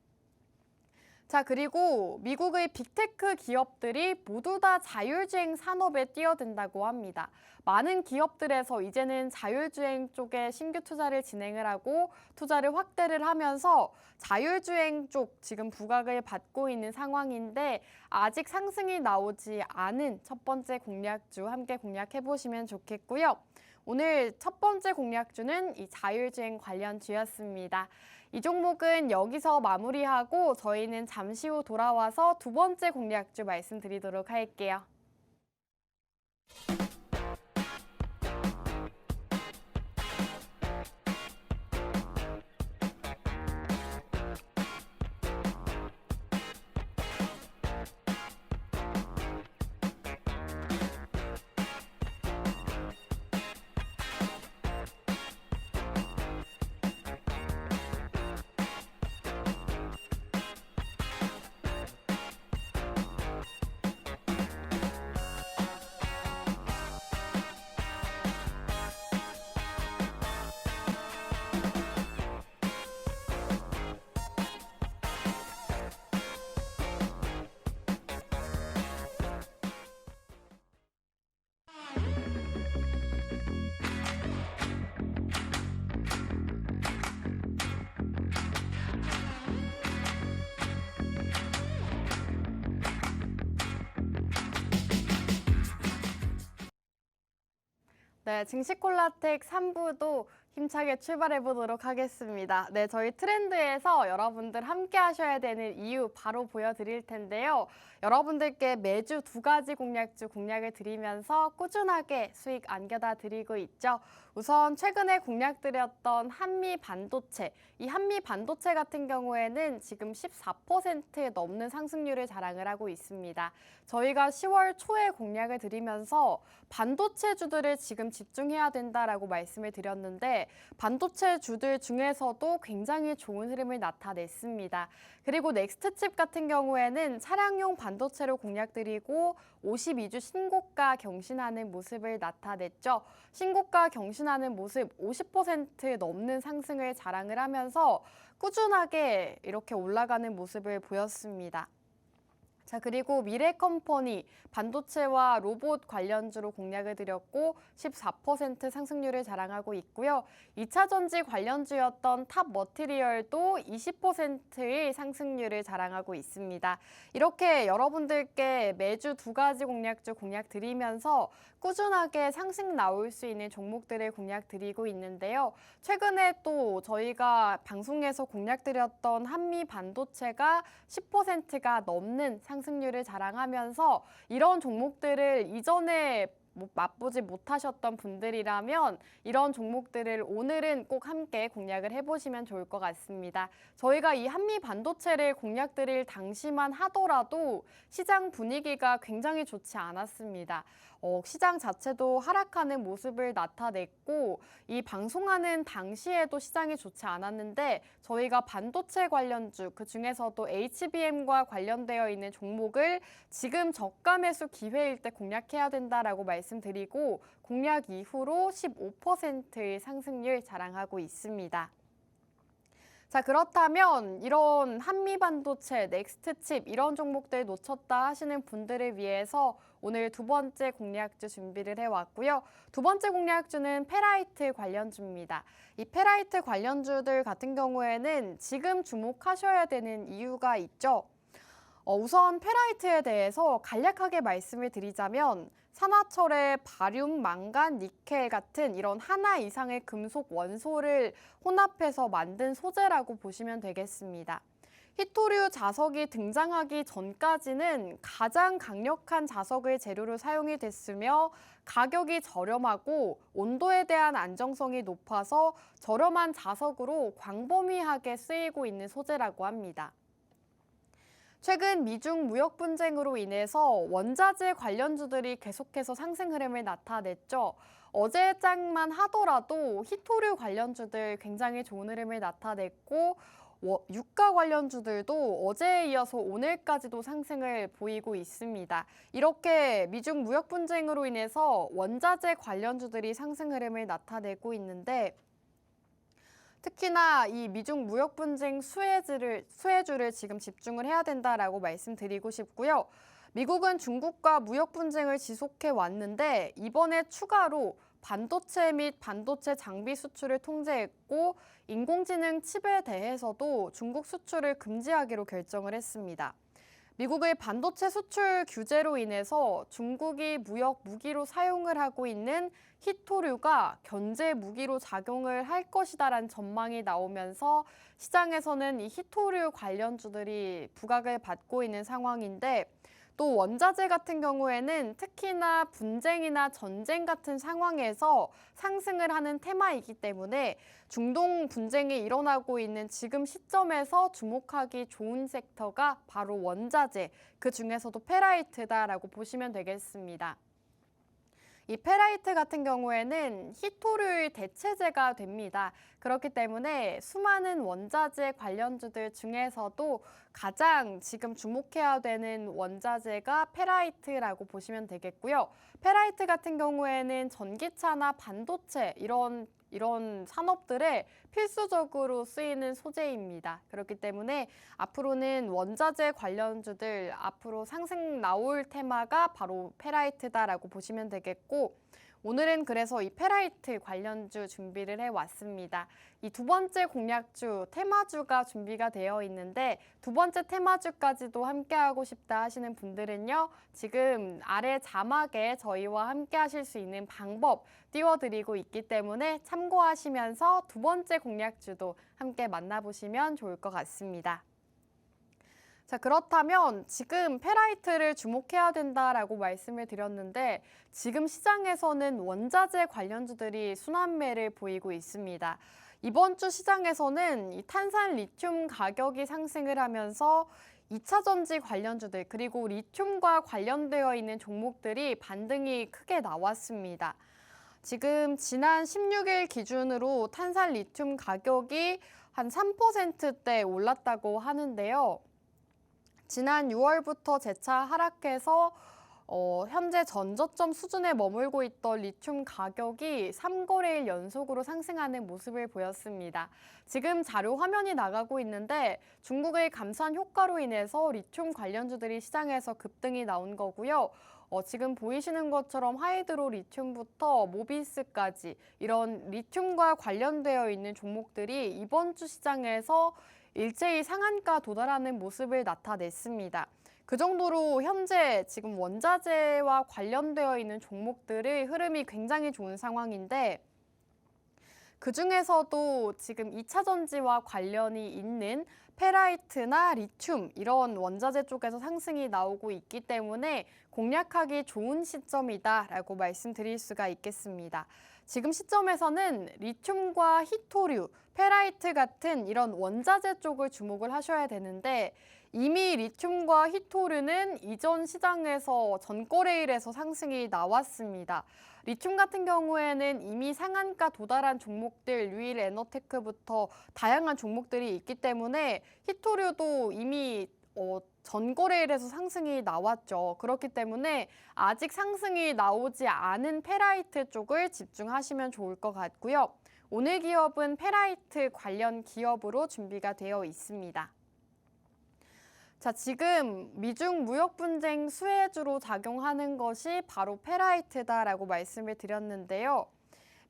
자, 그리고 미국의 빅테크 기업들이 모두 다 자율주행 산업에 뛰어든다고 합니다. 많은 기업들에서 이제는 자율주행 쪽에 신규 투자를 진행을 하고 투자를 확대를 하면서 자율주행 쪽 지금 부각을 받고 있는 상황인데 아직 상승이 나오지 않은 첫 번째 공략주 함께 공략해 보시면 좋겠고요. 오늘 첫 번째 공략주는 이 자율주행 관련주였습니다. 이 종목은 여기서 마무리하고 저희는 잠시 후 돌아와서 두 번째 공략주 말씀드리도록 할게요. 네, 증시콜라텍 3부도 힘차게 출발해 보도록 하겠습니다. 네, 저희 트렌드에서 여러분들 함께 하셔야 되는 이유 바로 보여드릴 텐데요. 여러분들께 매주 2가지 공략주 공략을 드리면서 꾸준하게 수익 안겨다 드리고 있죠. 우선 최근에 공략드렸던 한미 반도체, 이 한미 반도체 같은 경우에는 지금 14% 넘는 상승률을 자랑을 하고 있습니다. 저희가 10월 초에 공략을 드리면서 반도체주들을 지금 집중해야 된다라고 말씀을 드렸는데 반도체주들 중에서도 굉장히 좋은 흐름을 나타냈습니다. 그리고 넥스트칩 같은 경우에는 차량용 반도체로 공략드리고 52주 신고가 경신하는 모습을 나타냈죠. 신고가 경신하는 모습 50% 넘는 상승을 자랑을 하면서 꾸준하게 이렇게 올라가는 모습을 보였습니다. 자, 그리고 미래컴퍼니 반도체와 로봇 관련주로 공략을 드렸고 14% 상승률을 자랑하고 있고요. 2차 전지 관련주였던 탑머티리얼도 20%의 상승률을 자랑하고 있습니다. 이렇게 여러분들께 매주 2가지 공략주 공략 드리면서 꾸준하게 상승 나올 수 있는 종목들을 공략 드리고 있는데요. 최근에 또 저희가 방송에서 공략 드렸던 한미 반도체가 10%가 넘는 상승률을 자랑하면서 이런 종목들을 이전에 맛보지 못하셨던 분들이라면 이런 종목들을 오늘은 꼭 함께 공략을 해보시면 좋을 것 같습니다. 저희가 이 한미 반도체를 공략드릴 당시만 하더라도 시장 분위기가 굉장히 좋지 않았습니다. 시장 자체도 하락하는 모습을 나타냈고 이 방송하는 당시에도 시장이 좋지 않았는데 저희가 반도체 관련주 그중에서도 HBM과 관련되어 있는 종목을 지금 저가 매수 기회일 때 공략해야 된다라고 말씀드리고 공략 이후로 15%의 상승률 자랑하고 있습니다. 자, 그렇다면 이런 한미반도체, 넥스트칩 이런 종목들 놓쳤다 하시는 분들을 위해서 오늘 2번째 공략주 준비를 해왔고요. 2번째 공략주는 페라이트 관련주입니다. 이 페라이트 관련주들 같은 경우에는 지금 주목하셔야 되는 이유가 있죠. 우선 페라이트에 대해서 간략하게 말씀을 드리자면 산화철의 바륨, 망간, 니켈 같은 이런 하나 이상의 금속 원소를 혼합해서 만든 소재라고 보시면 되겠습니다. 히토류 자석이 등장하기 전까지는 가장 강력한 자석을 재료로 사용이 됐으며 가격이 저렴하고 온도에 대한 안정성이 높아서 저렴한 자석으로 광범위하게 쓰이고 있는 소재라고 합니다. 최근 미중 무역 분쟁으로 인해서 원자재 관련주들이 계속해서 상승 흐름을 나타냈죠. 어제장만 하더라도 히토류 관련주들 굉장히 좋은 흐름을 나타냈고 유가 관련주들도 어제에 이어서 오늘까지도 상승을 보이고 있습니다. 이렇게 미중 무역 분쟁으로 인해서 원자재 관련주들이 상승 흐름을 나타내고 있는데 특히나 이 미중 무역 분쟁 수혜주를 지금 집중을 해야 된다라고 말씀드리고 싶고요. 미국은 중국과 무역 분쟁을 지속해 왔는데 이번에 추가로 반도체 및 반도체 장비 수출을 통제했고 인공지능 칩에 대해서도 중국 수출을 금지하기로 결정을 했습니다. 미국의 반도체 수출 규제로 인해서 중국이 무역 무기로 사용을 하고 있는 히토류가 견제 무기로 작용을 할 것이다라는 전망이 나오면서 시장에서는 이 히토류 관련주들이 부각을 받고 있는 상황인데 또 원자재 같은 경우에는 특히나 분쟁이나 전쟁 같은 상황에서 상승을 하는 테마이기 때문에 중동 분쟁이 일어나고 있는 지금 시점에서 주목하기 좋은 섹터가 바로 원자재, 그 중에서도 페라이트다라고 보시면 되겠습니다. 이 페라이트 같은 경우에는 히토류의 대체제가 됩니다. 그렇기 때문에 수많은 원자재 관련주들 중에서도 가장 지금 주목해야 되는 원자재가 페라이트라고 보시면 되겠고요. 페라이트 같은 경우에는 전기차나 반도체 이런 산업들에 필수적으로 쓰이는 소재입니다. 그렇기 때문에 앞으로는 원자재 관련주들 앞으로 상승 나올 테마가 바로 페라이트다라고 보시면 되겠고 오늘은 그래서 이 페라이트 관련주 준비를 해왔습니다. 이 두 번째 공략주, 테마주가 준비가 되어 있는데 두 번째 테마주까지도 함께하고 싶다 하시는 분들은요. 지금 아래 자막에 저희와 함께 하실 수 있는 방법 띄워드리고 있기 때문에 참고하시면서 두 번째 공략주도 함께 만나보시면 좋을 것 같습니다. 자, 그렇다면 지금 페라이트를 주목해야 된다라고 말씀을 드렸는데 지금 시장에서는 원자재 관련주들이 순환매를 보이고 있습니다. 이번 주 시장에서는 이 탄산 리튬 가격이 상승을 하면서 2차 전지 관련주들 그리고 리튬과 관련되어 있는 종목들이 반등이 크게 나왔습니다. 지금 지난 16일 기준으로 탄산 리튬 가격이 한 3%대 올랐다고 하는데요. 지난 6월부터 재차 하락해서 현재 전저점 수준에 머물고 있던 리튬 가격이 3거래일 연속으로 상승하는 모습을 보였습니다. 지금 자료 화면이 나가고 있는데 중국의 감산 효과로 인해서 리튬 관련주들이 시장에서 급등이 나온 거고요. 지금 보이시는 것처럼 하이드로 리튬부터 모비스까지 이런 리튬과 관련되어 있는 종목들이 이번 주 시장에서 일제히 상한가 도달하는 모습을 나타냈습니다. 그 정도로 현재 지금 원자재와 관련되어 있는 종목들의 흐름이 굉장히 좋은 상황인데 그중에서도 지금 2차 전지와 관련이 있는 페라이트나 리튬 이런 원자재 쪽에서 상승이 나오고 있기 때문에 공략하기 좋은 시점이다라고 말씀드릴 수가 있겠습니다. 지금 시점에서는 리튬과 히토류, 페라이트 같은 이런 원자재 쪽을 주목을 하셔야 되는데 이미 리튬과 히토류는 이전 시장에서 전거래일에서 상승이 나왔습니다. 리튬 같은 경우에는 이미 상한가 도달한 종목들, 유일 에너테크부터 다양한 종목들이 있기 때문에 히토류도 이미 전거래일에서 상승이 나왔죠. 그렇기 때문에 아직 상승이 나오지 않은 페라이트 쪽을 집중하시면 좋을 것 같고요. 오늘 기업은 페라이트 관련 기업으로 준비가 되어 있습니다. 자, 지금 미중 무역 분쟁 수혜주로 작용하는 것이 바로 페라이트다라고 말씀을 드렸는데요.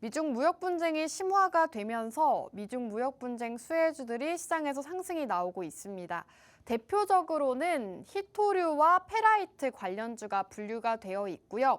미중 무역 분쟁이 심화가 되면서 미중 무역 분쟁 수혜주들이 시장에서 상승이 나오고 있습니다. 대표적으로는 히토류와 페라이트 관련주가 분류가 되어 있고요.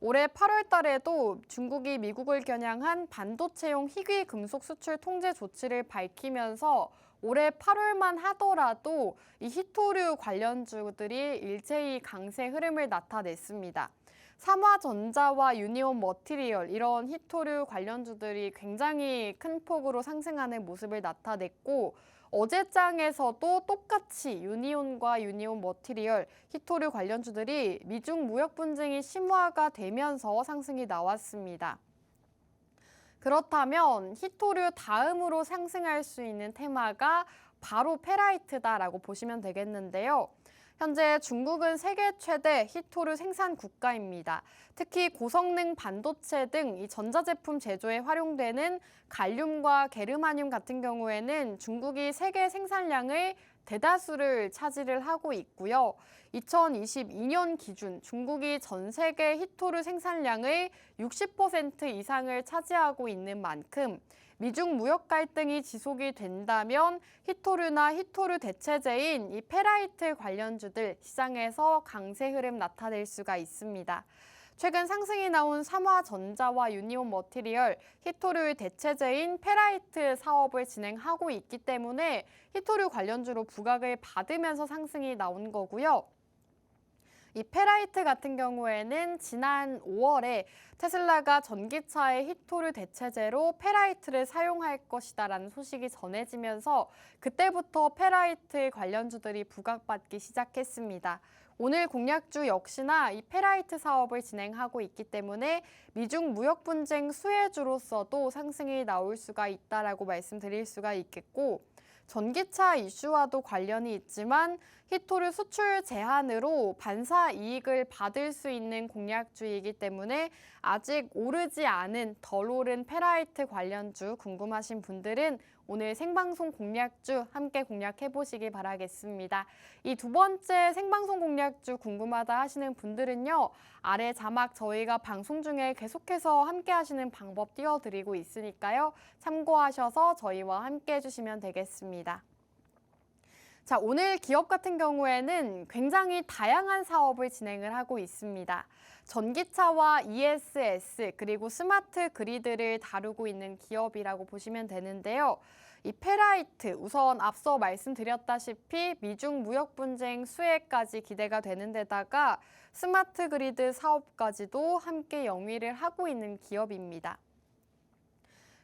올해 8월 달에도 중국이 미국을 겨냥한 반도체용 희귀 금속 수출 통제 조치를 밝히면서 올해 8월만 하더라도 이 히토류 관련주들이 일제히 강세 흐름을 나타냈습니다. 삼화전자와 유니온 머티리얼 이런 히토류 관련주들이 굉장히 큰 폭으로 상승하는 모습을 나타냈고 어제장에서도 똑같이 유니온과 유니온 머티리얼, 히토류 관련주들이 미중 무역 분쟁이 심화가 되면서 상승이 나왔습니다. 그렇다면 히토류 다음으로 상승할 수 있는 테마가 바로 페라이트다라고 보시면 되겠는데요. 현재 중국은 세계 최대 히토류 생산 국가입니다. 특히 고성능 반도체 등 이 전자제품 제조에 활용되는 갈륨과 게르마늄 같은 경우에는 중국이 세계 생산량의 대다수를 차지를 하고 있고요. 2022년 기준 중국이 전 세계 히토류 생산량의 60% 이상을 차지하고 있는 만큼 미중 무역 갈등이 지속이 된다면 히토류나 히토류 대체제인 이 페라이트 관련주들 시장에서 강세 흐름 나타낼 수가 있습니다. 최근 상승이 나온 삼화전자와 유니온 머티리얼, 히토류의 대체제인 페라이트 사업을 진행하고 있기 때문에 히토류 관련주로 부각을 받으면서 상승이 나온 거고요. 이 페라이트 같은 경우에는 지난 5월에 테슬라가 전기차의 히토류 대체제로 페라이트를 사용할 것이다라는 소식이 전해지면서 그때부터 페라이트 관련주들이 부각받기 시작했습니다. 오늘 공략주 역시나 이 페라이트 사업을 진행하고 있기 때문에 미중 무역 분쟁 수혜주로서도 상승이 나올 수가 있다라고 말씀드릴 수가 있겠고 전기차 이슈와도 관련이 있지만 히토류 수출 제한으로 반사 이익을 받을 수 있는 공략주이기 때문에 아직 오르지 않은 덜 오른 페라이트 관련주 궁금하신 분들은 오늘 생방송 공략주 함께 공략해 보시기 바라겠습니다. 이 두 번째 생방송 공략주 궁금하다 하시는 분들은요. 아래 자막 저희가 방송 중에 계속해서 함께 하시는 방법 띄워드리고 있으니까요. 참고하셔서 저희와 함께 해주시면 되겠습니다. 자, 오늘 기업 같은 경우에는 굉장히 다양한 사업을 진행을 하고 있습니다. 전기차와 ESS 그리고 스마트 그리드를 다루고 있는 기업이라고 보시면 되는데요. 이 페라이트 우선 앞서 말씀드렸다시피 미중 무역 분쟁 수혜까지 기대가 되는 데다가 스마트 그리드 사업까지도 함께 영위를 하고 있는 기업입니다.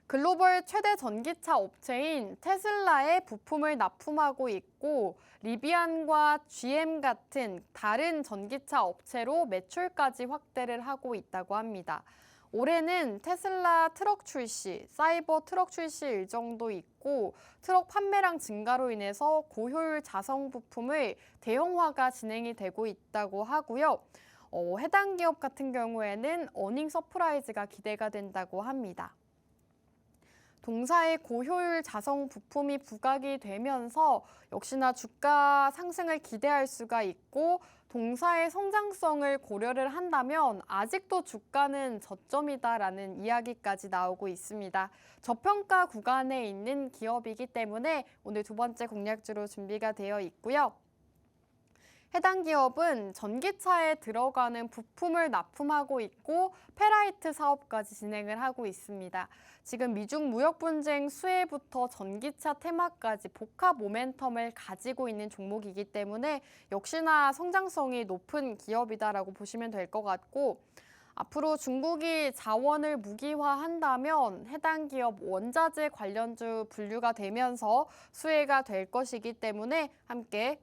글로벌 최대 전기차 업체인 테슬라에 부품을 납품하고 있고 리비안과 GM 같은 다른 전기차 업체로 매출까지 확대를 하고 있다고 합니다. 올해는 테슬라 트럭 출시, 사이버 트럭 출시 일정도 있고 트럭 판매량 증가로 인해서 고효율 자성 부품을 대형화가 진행이 되고 있다고 하고요. 해당 기업 같은 경우에는 어닝 서프라이즈가 기대가 된다고 합니다. 동사의 고효율 자성 부품이 부각이 되면서 역시나 주가 상승을 기대할 수가 있고 동사의 성장성을 고려를 한다면 아직도 주가는 저점이다라는 이야기까지 나오고 있습니다. 저평가 구간에 있는 기업이기 때문에 오늘 두 번째 공략주로 준비가 되어 있고요. 해당 기업은 전기차에 들어가는 부품을 납품하고 있고 페라이트 사업까지 진행을 하고 있습니다. 지금 미중 무역 분쟁 수혜부터 전기차 테마까지 복합 모멘텀을 가지고 있는 종목이기 때문에 역시나 성장성이 높은 기업이다라고 보시면 될 것 같고 앞으로 중국이 자원을 무기화한다면 해당 기업 원자재 관련주 분류가 되면서 수혜가 될 것이기 때문에 함께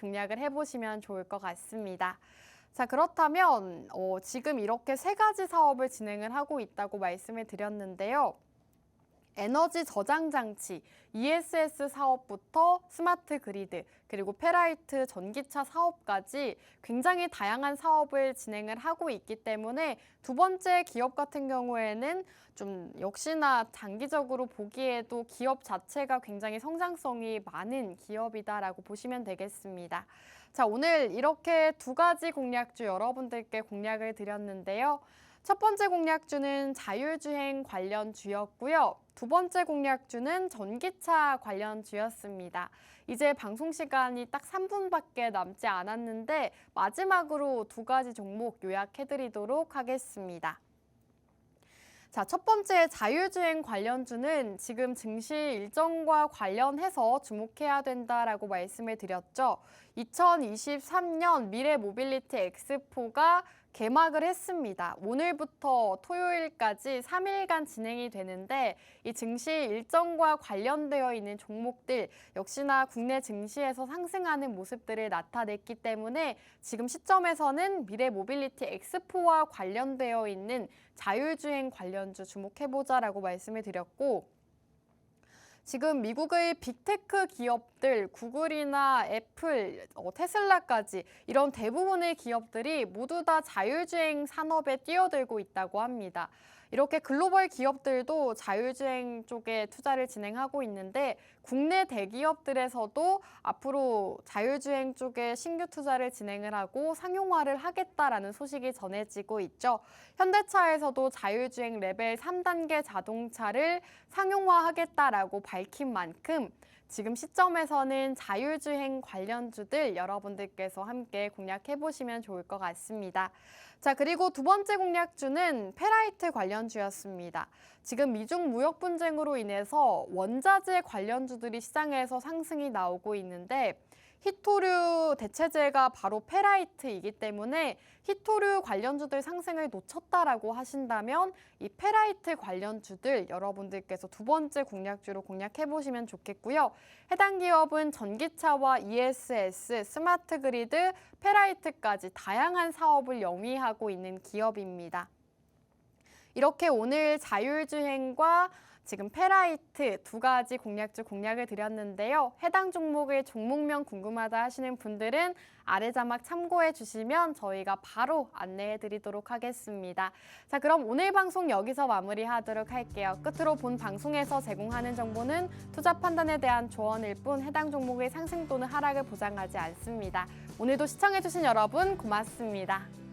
공략을 해보시면 좋을 것 같습니다. 자, 그렇다면 지금 이렇게 세 가지 사업을 진행을 하고 있다고 말씀을 드렸는데요. 에너지 저장 장치, ESS 사업부터 스마트 그리드, 그리고 페라이트 전기차 사업까지 굉장히 다양한 사업을 진행을 하고 있기 때문에 두 번째 기업 같은 경우에는 좀 역시나 장기적으로 보기에도 기업 자체가 굉장히 성장성이 많은 기업이다라고 보시면 되겠습니다. 자, 오늘 이렇게 두 가지 공략주 여러분들께 공략을 드렸는데요. 첫 번째 공략주는 자율주행 관련주였고요. 두 번째 공략주는 전기차 관련주였습니다. 이제 방송 시간이 딱 3분밖에 남지 않았는데 마지막으로 두 가지 종목 요약해드리도록 하겠습니다. 자, 첫 번째 자율주행 관련주는 지금 증시 일정과 관련해서 주목해야 된다라고 말씀을 드렸죠. 2023년 미래 모빌리티 엑스포가 개막을 했습니다. 오늘부터 토요일까지 3일간 진행이 되는데 이 증시 일정과 관련되어 있는 종목들 역시나 국내 증시에서 상승하는 모습들을 나타냈기 때문에 지금 시점에서는 미래 모빌리티 엑스포와 관련되어 있는 자율주행 관련주 주목해보자라고 말씀을 드렸고 지금 미국의 빅테크 기업들, 구글이나 애플, 테슬라까지 이런 대부분의 기업들이 모두 다 자율주행 산업에 뛰어들고 있다고 합니다. 이렇게 글로벌 기업들도 자율주행 쪽에 투자를 진행하고 있는데 국내 대기업들에서도 앞으로 자율주행 쪽에 신규 투자를 진행을 하고 상용화를 하겠다라는 소식이 전해지고 있죠. 현대차에서도 자율주행 레벨 3단계 자동차를 상용화하겠다라고 밝힌 만큼 지금 시점에서는 자율주행 관련주들 여러분들께서 함께 공략해보시면 좋을 것 같습니다. 자, 그리고 두 번째 공략주는 페라이트 관련주였습니다. 지금 미중 무역 분쟁으로 인해서 원자재 관련주들이 시장에서 상승이 나오고 있는데 히토류 대체재가 바로 페라이트이기 때문에 히토류 관련주들 상승을 놓쳤다라고 하신다면 이 페라이트 관련주들 여러분들께서 두 번째 공략주로 공략해보시면 좋겠고요. 해당 기업은 전기차와 ESS, 스마트 그리드, 페라이트까지 다양한 사업을 영위하고 있는 기업입니다. 이렇게 오늘 자율주행과 지금 페라이트 두 가지 공략주 공략을 드렸는데요. 해당 종목의 종목명 궁금하다 하시는 분들은 아래 자막 참고해 주시면 저희가 바로 안내해 드리도록 하겠습니다. 자, 그럼 오늘 방송 여기서 마무리하도록 할게요. 끝으로 본 방송에서 제공하는 정보는 투자 판단에 대한 조언일 뿐 해당 종목의 상승 또는 하락을 보장하지 않습니다. 오늘도 시청해 주신 여러분 고맙습니다.